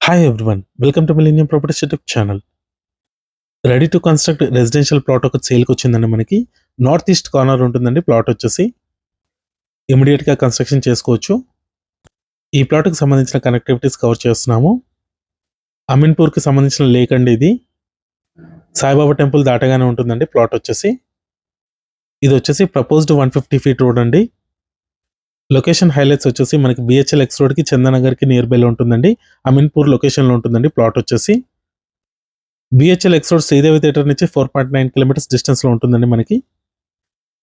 Hi everyone, welcome to Millennium Properties YouTube channel. Ready to construct residential plot ఒక సేల్కి వచ్చిందండి. మనకి north east corner ఉంటుందండి. Plot వచ్చేసి ఇమీడియట్గా కన్స్ట్రక్షన్ చేసుకోవచ్చు. ఈ ప్లాట్కి సంబంధించిన కనెక్టివిటీస్ కవర్ చేస్తున్నాము. అమీన్పూర్కి సంబంధించిన లేక్ అండి ఇది. సాయిబాబా టెంపుల్ దాటగానే ఉంటుందండి ప్లాట్ వచ్చేసి. ఇది వచ్చేసి ప్రపోజ్డ్ 150 ఫీట్ రోడ్ అండి. లొకేషన్ హైలైట్స్ వచ్చేసి మనకి బిహెచ్ఎల్ ఎక్స్ రోడ్కి చందనగర్కి నియర్ బైలో ఉంటుందండి. అమీన్పూర్ లొకేషన్లో ఉంటుందండి ప్లాట్ వచ్చేసి. BHEL X road Sridevi theatre నుంచి 4.9 కిలోమీటర్స్ డిస్టెన్స్లో ఉంటుందండి మనకి.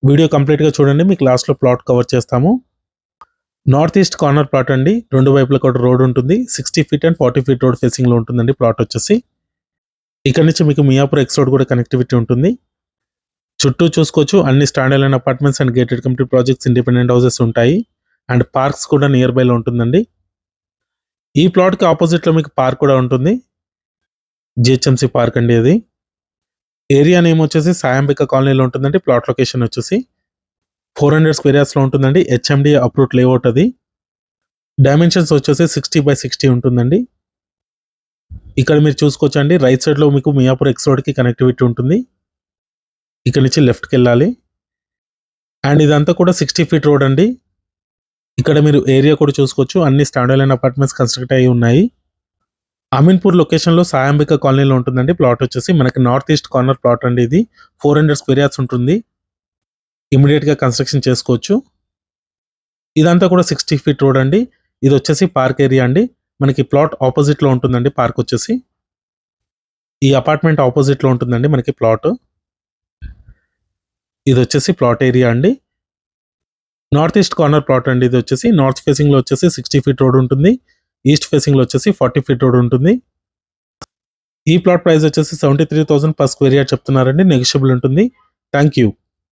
వీడియో కంప్లీట్గా చూడండి, మీకు లాస్ట్లో ప్లాట్ కవర్ చేస్తాము. నార్త్ ఈస్ట్ కార్నర్ ప్లాట్ అండి. రెండు వైపులా కూడా రోడ్ ఉంటుంది. 60 ఫీట్ అండ్ 40 ఫీట్ రోడ్ ఫేసింగ్లో ఉంటుందండి ప్లాట్ వచ్చేసి. ఇక్కడ నుంచి మీకు మియాపూర్ ఎక్స్ రోడ్ కూడా కనెక్టివిటీ ఉంటుంది. చుట్టూ చూసుకోవచ్చు, అన్ని stand align apartments and gated community projects, independent houses ఉంటాయి అండ్ పార్క్స్ కూడా నియర్ బైలో ఉంటుందండి. ఈ ప్లాట్కి ఆపోజిట్లో మీకు పార్క్ కూడా ఉంటుంది. జిహెచ్ఎంసీ పార్క్ అండి అది. ఏరియా నేమ్ వచ్చేసి సాయంబిక కాలనీలో ఉంటుందండి. ప్లాట్ లొకేషన్ వచ్చేసి 400 స్క్వేర్ యార్డ్స్లో ఉంటుందండి. హెచ్ఎండి అప్రూవ్డ్ లేఅవుట్ అది. డైమెన్షన్స్ వచ్చేసి 60x60 ఉంటుందండి. ఇక్కడ మీరు చూసుకోవచ్చండి, రైట్ సైడ్లో మీకు మియాపూర్ ఎక్స్ రోడ్కి కనెక్టివిటీ ఉంటుంది. ఇక్కడ నుంచి లెఫ్ట్కి వెళ్ళాలి అండ్ ఇదంతా కూడా 60 ఫీట్ రోడ్ అండి. ఇక్కడ మీరు ఏరియా కూడా చూసుకోవచ్చు, అన్ని స్టాండ్ అలైన్ అపార్ట్మెంట్స్ కన్స్ట్రక్ట్ అయ్యి ఉన్నాయి. అమీన్పూర్ లొకేషన్లో సాయంబిక కాలనీలో ఉంటుందండి ప్లాట్ వచ్చేసి. మనకి నార్త్ ఈస్ట్ కార్నర్ ప్లాట్ అండి ఇది. 400 స్క్వేర్ యార్డ్స్ ఉంటుంది. ఇమీడియట్గా కన్స్ట్రక్షన్ చేసుకోవచ్చు. ఇదంతా కూడా 60 ఫీట్ రోడ్ అండి. ఇది వచ్చేసి పార్క్ ఏరియా అండి. మనకి ప్లాట్ ఆపోజిట్లో ఉంటుందండి పార్క్ వచ్చేసి. ఈ అపార్ట్మెంట్ ఆపోజిట్లో ఉంటుందండి మనకి ప్లాట్. ఇది వచ్చేసి ప్లాట్ ఏరియా అండి. నార్త్ ఈస్ట్ కార్నర్ ప్లాట్ అండి. ఇది వచ్చేసి నార్త్ ఫేసింగ్లో వచ్చేసి 60 ఫీట్ రోడ్ ఉంటుంది. ఈస్ట్ ఫేసింగ్లో వచ్చేసి 40 ఫీట్ రోడ్ ఉంటుంది. ఈ ప్లాట్ ప్రైస్ వచ్చేసి 73,000 per స్క్వేర్ యార్డ్ చెప్తున్నారండి. నెగోషియబుల్ ఉంటుంది. Thank you.